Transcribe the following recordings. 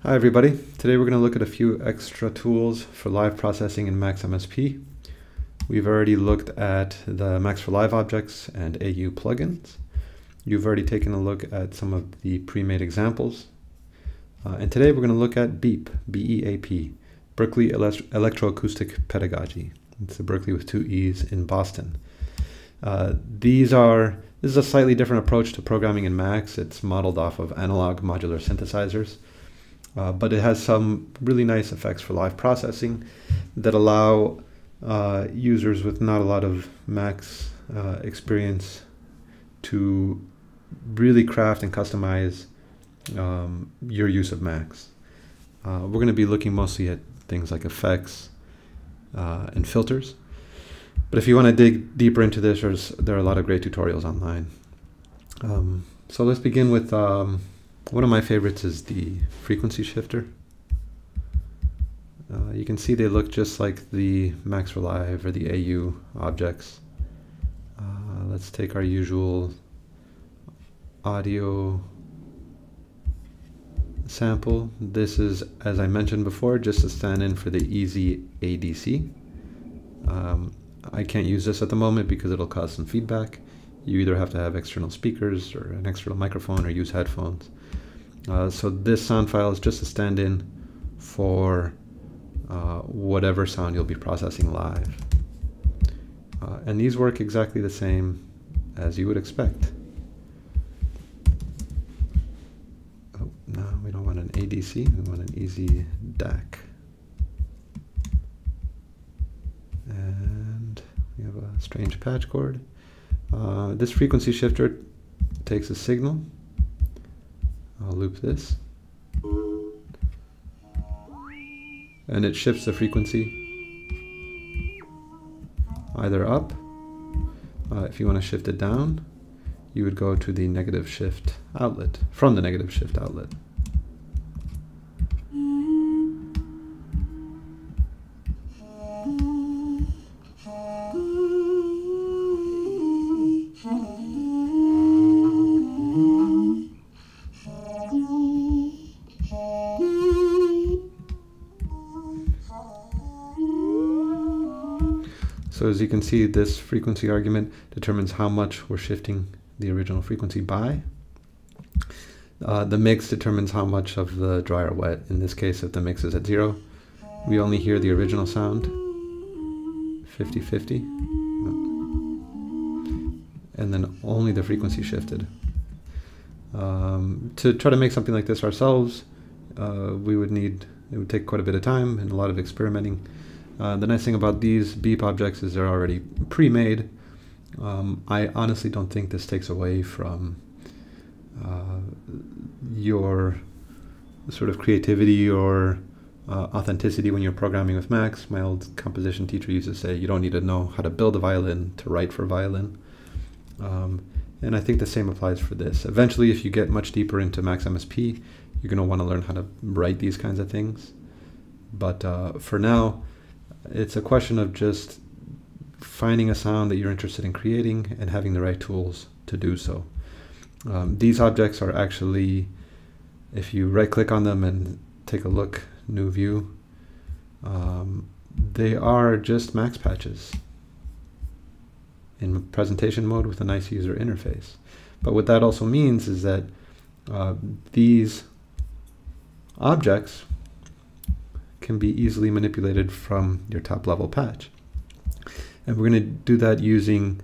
Hi everybody, today we're going to look at a few extra tools for live processing in Max MSP. We've already looked at the Max for Live objects and AU plugins. You've already taken a look at some of the pre-made examples. And today we're going to look at BEAP, B-E-A-P, Berkeley Electroacoustic Pedagogy. It's the Berkeley with two E's in Boston. This is a slightly different approach to programming in Max. It's modeled off of analog modular synthesizers. But it has some really nice effects for live processing that allow users with not a lot of Max experience to really craft and customize your use of Max. We're going to be looking mostly at things like effects and filters. But if you want to dig deeper into this, there are a lot of great tutorials online. So let's begin with one of my favorites is the frequency shifter. You can see they look just like the Max for Live or the AU objects. Let's take our usual audio sample. This is, as I mentioned before, just a stand-in for the easy ADC. I can't use this at the moment because it'll cause some feedback. You either have to have external speakers or an external microphone or use headphones. So this sound file is just a stand-in for whatever sound you'll be processing live. And these work exactly the same as you would expect. Oh, no, we don't want an ADC, we want an easy DAC. And we have a strange patch cord. This frequency shifter takes a signal. I'll loop this. And it shifts the frequency either up. If you want to shift it down, you would go to the negative shift outlet, from the negative shift outlet. So as you can see, this frequency argument determines how much we're shifting the original frequency by. The mix determines how much of the dry or wet. In this case, if the mix is at 0, we only hear the original sound, 50-50, and then only the frequency shifted. To try to make something like this ourselves, it would take quite a bit of time and a lot of experimenting. The nice thing about these BEAP objects is they're already pre-made. I honestly don't think this takes away from your sort of creativity or authenticity when you're programming with Max. My old composition teacher used to say you don't need to know how to build a violin to write for violin. And I think the same applies for this. Eventually, if you get much deeper into Max MSP, you're going to want to learn how to write these kinds of things. But for now, it's a question of just finding a sound that you're interested in creating and having the right tools to do so. These objects are actually, if you right-click on them and take a look, new view, they are just Max patches in presentation mode with a nice user interface. But what that also means is that these objects can be easily manipulated from your top level patch. And we're going to do that using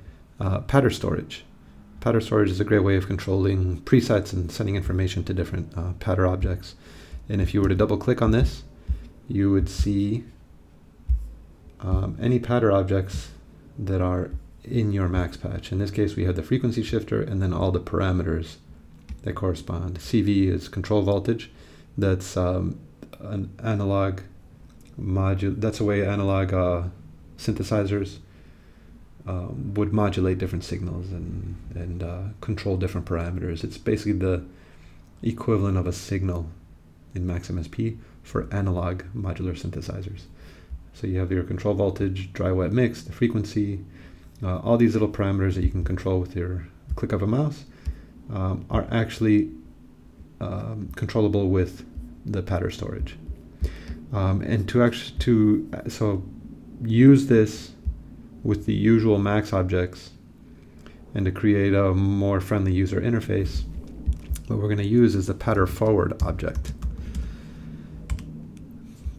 pattern storage. Pattern storage is a great way of controlling presets and sending information to different pattern objects. And if you were to double click on this, you would see any pattern objects that are in your Max patch. In this case, we have the frequency shifter and then all the parameters that correspond. CV is control voltage. That's an analog module. That's a way analog synthesizers would modulate different signals and control different parameters. It's basically the equivalent of a signal in Max MSP for analog modular synthesizers. So you have your control voltage, dry wet mix, the frequency, all these little parameters that you can control with your click of a mouse are actually controllable with the pattern storage. And so use this with the usual Max objects and to create a more friendly user interface, what we're going to use is the pattern forward object.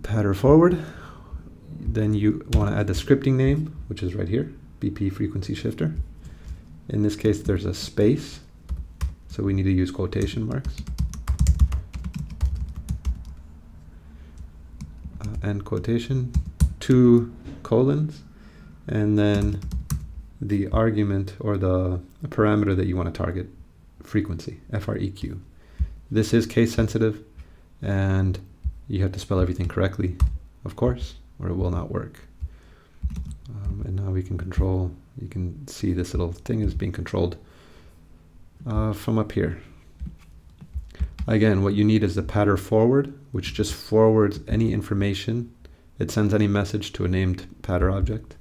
Pattern forward, then you want to add the scripting name, which is right here, BP frequency shifter. In this case, there's a space, so we need to use quotation marks. End quotation, 2 colons, and then the argument or the parameter that you want to target, frequency, FREQ. This is case sensitive, and you have to spell everything correctly, of course, or it will not work. And now we can control, you can see this little thing is being controlled from up here. Again, what you need is the pattern forward, which just forwards any information. It sends any message to a named pattern object.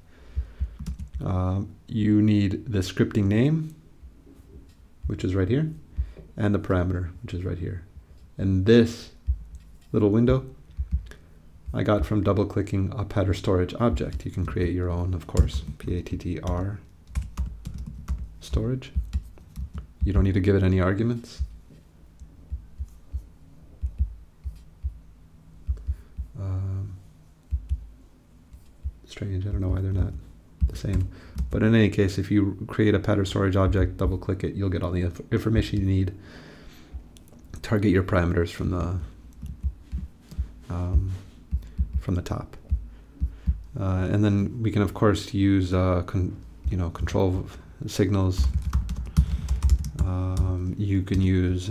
You need the scripting name, which is right here, and the parameter, which is right here. And this little window I got from double-clicking a pattern storage object. You can create your own, of course, PATTR storage. You don't need to give it any arguments. Strange, I don't know why they're not the same. But in any case, if you create a pattern storage object, double click it, you'll get all the information you need. Target your parameters from the top. And then we can of course use control signals. You can use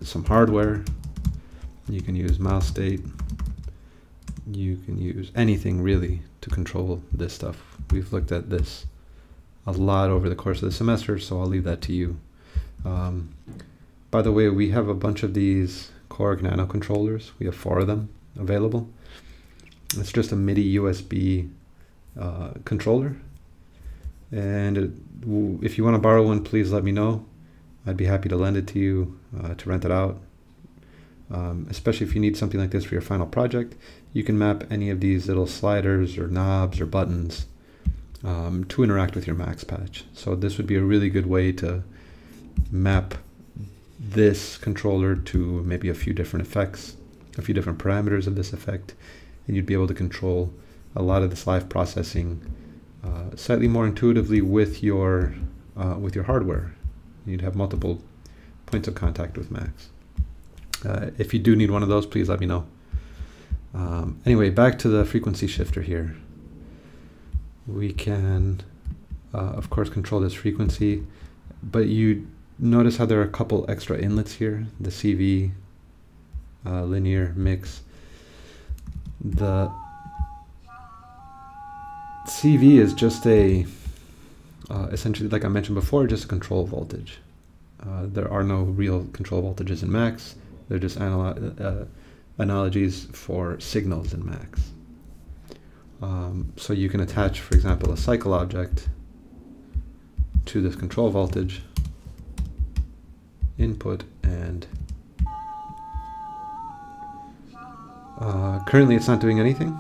some hardware. You can use mouse state. You can use anything really to control this stuff. We've looked at this a lot over the course of the semester, so I'll leave that to you. By the way, we have a bunch of these Korg Nano controllers. We have 4 of them available. It's just a MIDI USB controller. And if you want to borrow one, please let me know. I'd be happy to lend it to you, to rent it out. Especially if you need something like this for your final project. You can map any of these little sliders or knobs or buttons to interact with your Max patch. So this would be a really good way to map this controller to maybe a few different effects, a few different parameters of this effect, and you'd be able to control a lot of this live processing slightly more intuitively with your hardware. You'd have multiple points of contact with Max. If you do need one of those, please let me know. Anyway, back to the frequency shifter here. We can, of course, control this frequency, but you notice how there are a couple extra inlets here, the CV, linear, mix. The CV is just essentially, like I mentioned before, just a control voltage. There are no real control voltages in Max. They're just analogies for signals in Max. So you can attach, for example, a cycle object to this control voltage input, and currently it's not doing anything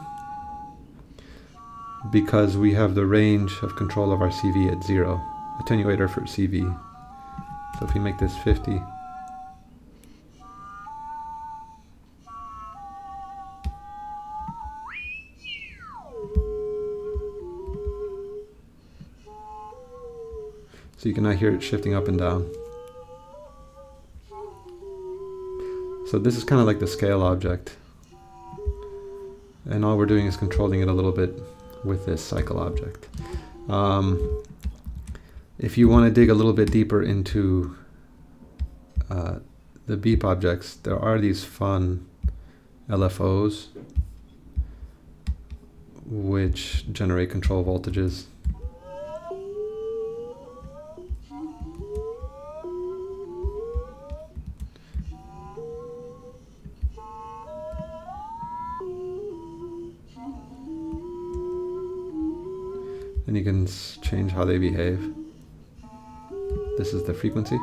because we have the range of control of our CV at 0, attenuator for CV. So if we make this 50, so you can now hear it shifting up and down. So this is kind of like the scale object, and all we're doing is controlling it a little bit with this cycle object. If you want to dig a little bit deeper into the BEAP objects, there are these fun LFOs which generate control voltages. And you can change how they behave. This is the frequency.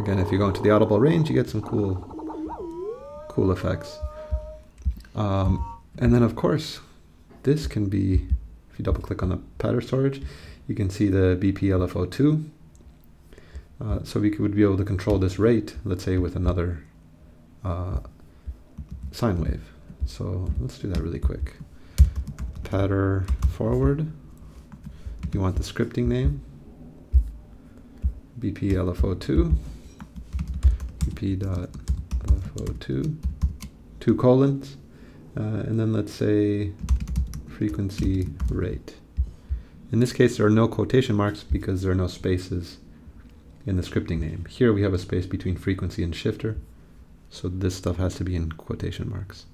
Again, if you go into the audible range, you get some cool effects. And then of course, this can be, if you double click on the pattern storage, you can see the BEAP LFO2. So we would be able to control this rate, let's say with another sine wave. So let's do that really quick. Pattern forward. You want the scripting name. BEAP LFO2. BEAP.LFO2. 2 colons. And then let's say frequency rate. In this case, there are no quotation marks because there are no spaces in the scripting name. Here we have a space between frequency and shifter, so this stuff has to be in quotation marks.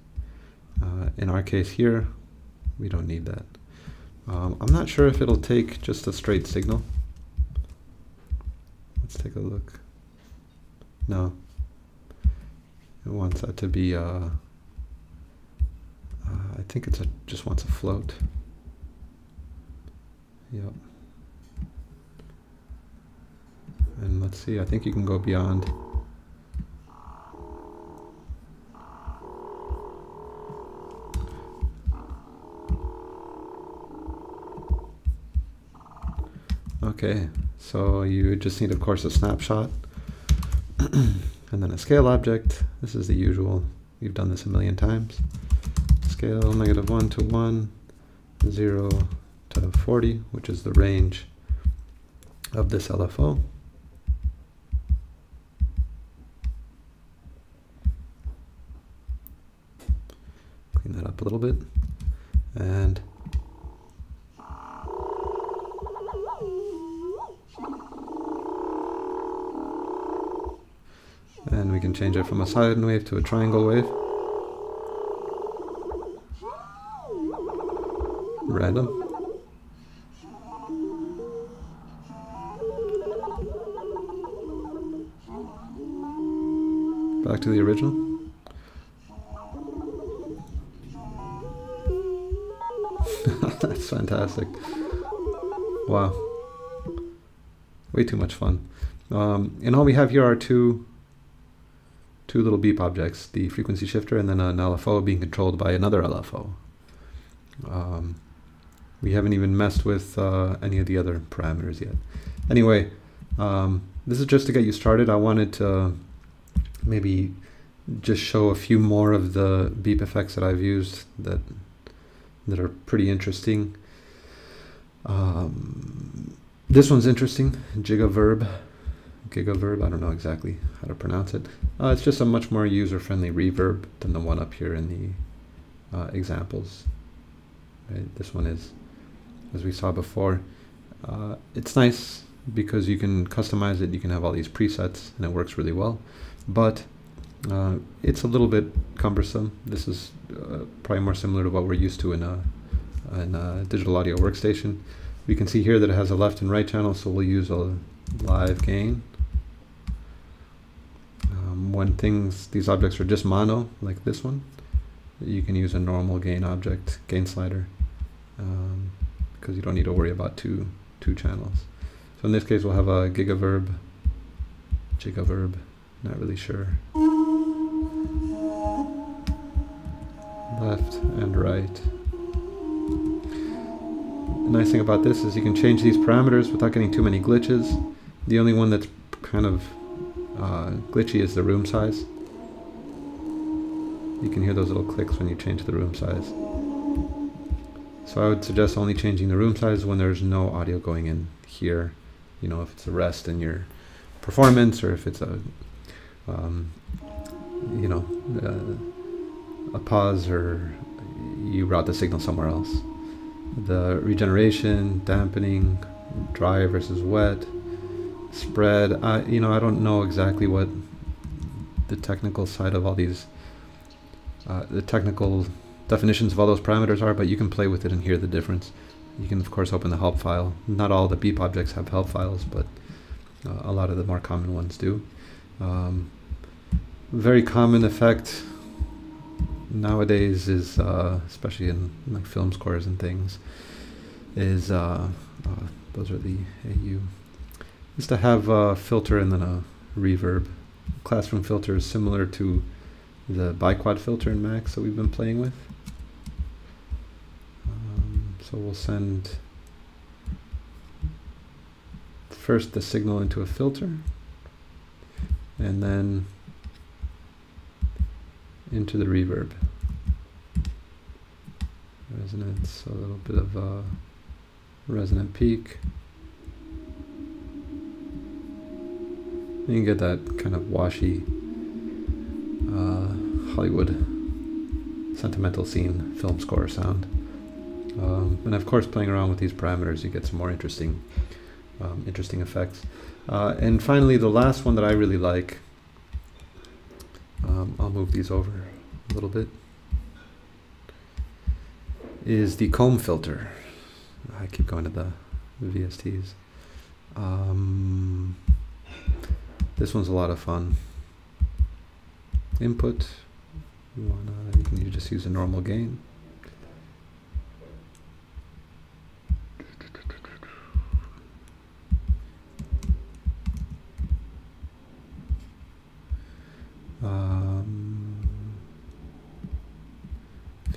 In our case here, we don't need that. I'm not sure if it'll take just a straight signal. Let's take a look. No. It wants that to be, I think it's just wants a float. Yep. And let's see, I think you can go beyond. Okay, so you just need, of course, a snapshot and then a scale object. This is the usual. You've done this a million times. Scale -1 to 1, 0 to 40, which is the range of this LFO. Clean that up a little bit. And we can change it from a sine wave to a triangle wave. Random. Back to the original. That's fantastic. Wow. Way too much fun. And all we have here are two little BEAP objects, the frequency shifter and then an LFO being controlled by another LFO. We haven't even messed with any of the other parameters yet. Anyway, this is just to get you started. I wanted to maybe just show a few more of the BEAP effects that I've used that are pretty interesting. This one's interesting, gigaverb, I don't know exactly how to pronounce it. It's just a much more user-friendly reverb than the one up here in the examples. Right? This one is, as we saw before, it's nice because you can customize it, you can have all these presets, and it works really well. But it's a little bit cumbersome. This is probably more similar to what we're used to in a digital audio workstation. We can see here that it has a left and right channel, so we'll use a live gain. When these objects are just mono, like this one, you can use a normal gain object, gain slider, because you don't need to worry about two channels. So in this case, we'll have a gigaverb, not really sure. Left and right. The nice thing about this is you can change these parameters without getting too many glitches. The only one that's kind of glitchy is the room size. You can hear those little clicks when you change the room size. So I would suggest only changing the room size when there's no audio going in here. You know, if it's a rest in your performance, or if it's a a pause, or you route the signal somewhere else. The regeneration, dampening, dry versus wet, spread. I don't know exactly what the technical side of all these, the technical definitions of all those parameters are, but you can play with it and hear the difference. You can, of course, open the help file. Not all the BEAP objects have help files, but a lot of the more common ones do. Very common effect nowadays is, especially in like film scores and things, is those are the AU, is to have a filter and then reverb. Classroom filter is similar to the biquad filter in Max that we've been playing with. So we'll send first the signal into a filter, and then into the reverb. Resonance, a little bit of a resonant peak. You can get that kind of washy Hollywood sentimental scene film score sound. And of course, playing around with these parameters, you get some more interesting effects. And finally, the last one that I really like, I'll move these over a little bit, is the comb filter. I keep going to the VSTs. This one's a lot of fun. Input, you can just use a normal gain.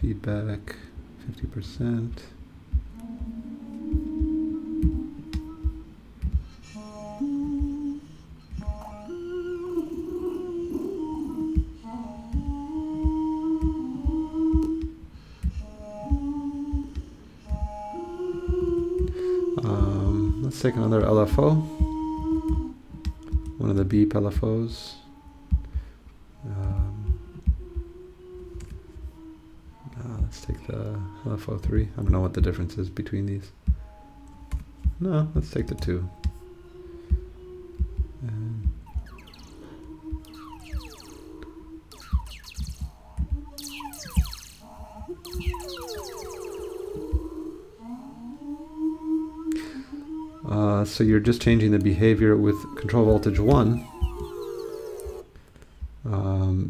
Feedback 50%. Let's take another LFO, one of the BEAP LFOs. Let's take the LFO3. I don't know what the difference is between these. No, let's take the 2. So you're just changing the behavior with control voltage 1.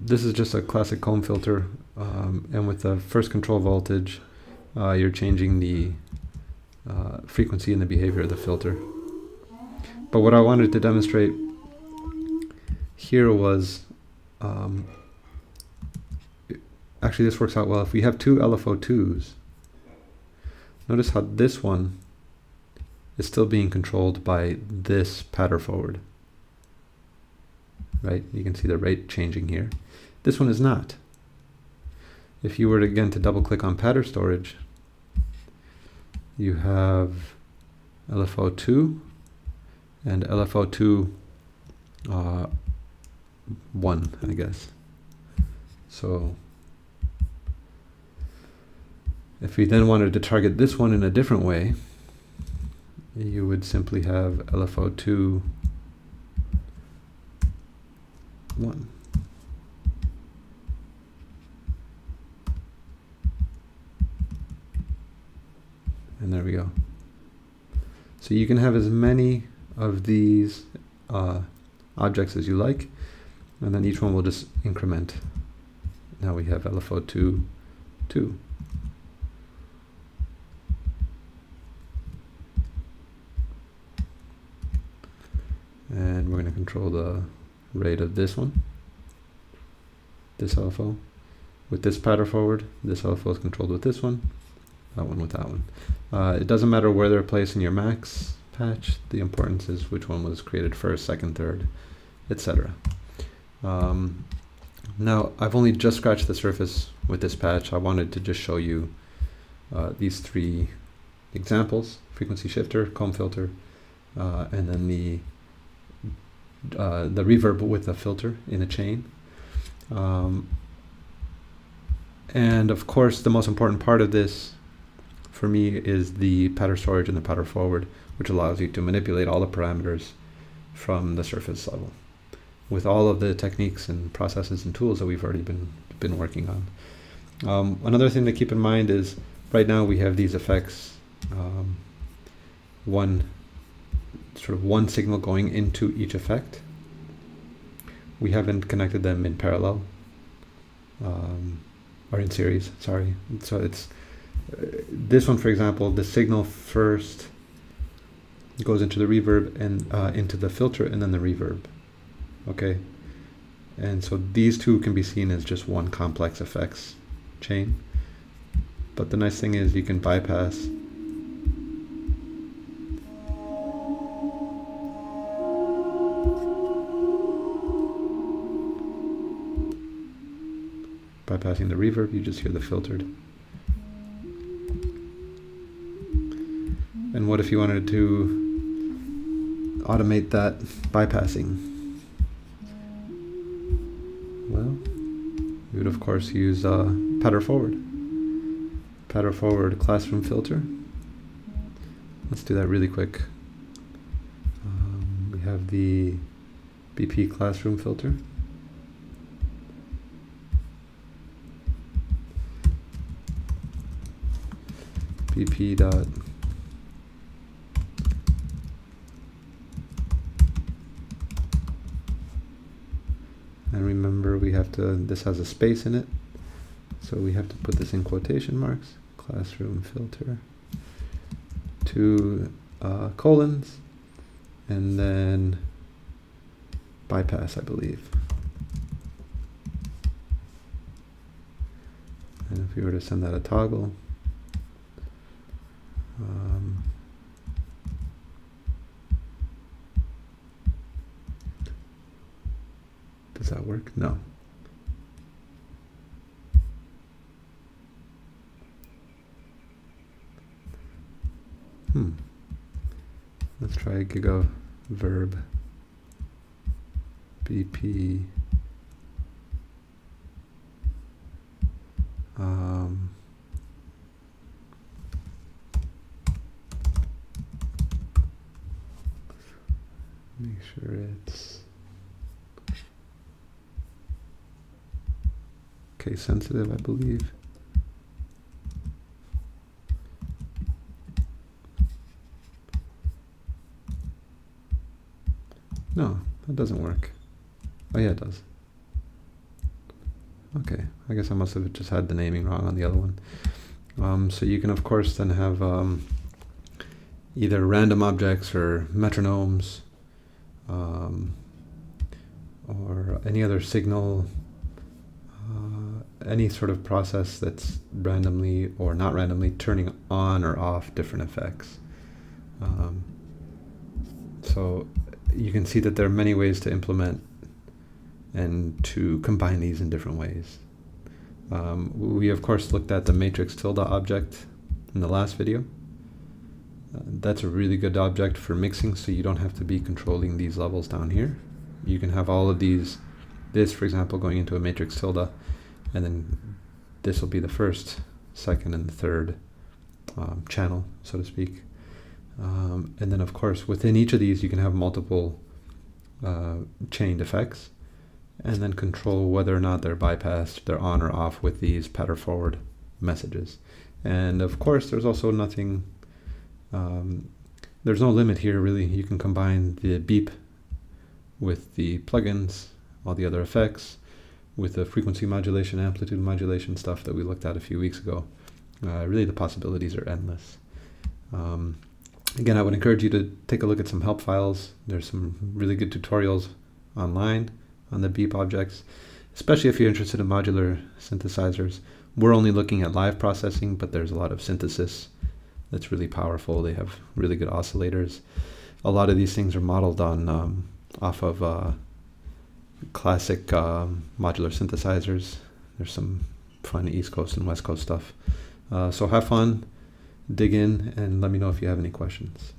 This is just a classic comb filter, and with the first control voltage, you're changing the frequency and the behavior of the filter. But what I wanted to demonstrate here was, actually this works out well. If we have 2 LFO2s, notice how this one is still being controlled by this pattern forward. Right? You can see the rate changing here. This one is not. If you were to, again, to double click on pattern storage, you have LFO2 and LFO2 1, I guess. So if we then wanted to target this one in a different way, you would simply have LFO2 1. And there we go. So you can have as many of these objects as you like, and then each one will just increment. Now we have LFO2 2. And we're going to control the rate of this one, this LFO. With this pattern forward, this LFO is controlled with this one, that one with that one. It doesn't matter where they're placed in your max patch. The importance is which one was created first, second, third, etc. Now, I've only just scratched the surface with this patch. I wanted to just show you these 3 examples: frequency shifter, comb filter, and then the reverb with a filter in a chain. And of course, the most important part of this for me is the pattern storage and the pattern forward, which allows you to manipulate all the parameters from the surface level with all of the techniques and processes and tools that we've already been working on. Another thing to keep in mind is right now we have these effects, one signal going into each effect. We haven't connected them in parallel, or in series, sorry. So it's this one, for example, the signal first goes into the reverb and into the filter and then the reverb. Okay, and so these two can be seen as just one complex effects chain. But the nice thing is you can bypassing the reverb, you just hear the filtered. And what if you wanted to automate that bypassing? Well, you would of course use pattern forward classroom filter. Let's do that really quick. We have the BEAP classroom filter. BEAP dot and remember we have to, this has a space in it, so we have to put this in quotation marks, classroom filter, 2 colons, and then bypass, I believe. And if we were to send that a toggle, does that work? No. Let's try giga verb BEAP make sure it's case sensitive, I believe. No, that doesn't work. Oh yeah, it does. Okay, I guess I must have just had the naming wrong on the other one. So you can of course then have either random objects or metronomes, or any other signal, any sort of process that's randomly or not randomly turning on or off different effects. So you can see that there are many ways to implement and to combine these in different ways. We of course looked at the matrix tilde object in the last video. That's a really good object for mixing, so you don't have to be controlling these levels down here. You can have all of these, this for example going into a matrix tilde, and then this will be the first, second, and the third channel, so to speak. And then of course within each of these you can have multiple chained effects, and then control whether or not they're bypassed, they're on or off with these pattern forward messages. And of course there's also nothing, there's no limit here really. You can combine the BEAP with the plugins, all the other effects, with the frequency modulation, amplitude modulation stuff that we looked at a few weeks ago. Really the possibilities are endless. Again, I would encourage you to take a look at some help files. There's some really good tutorials online on the BEAP objects, especially if you're interested in modular synthesizers. We're only looking at live processing, but there's a lot of synthesis that's really powerful. They have really good oscillators. A lot of these things are modeled on off of classic modular synthesizers. There's some fun East Coast and West Coast stuff. So have fun, dig in, and let me know if you have any questions.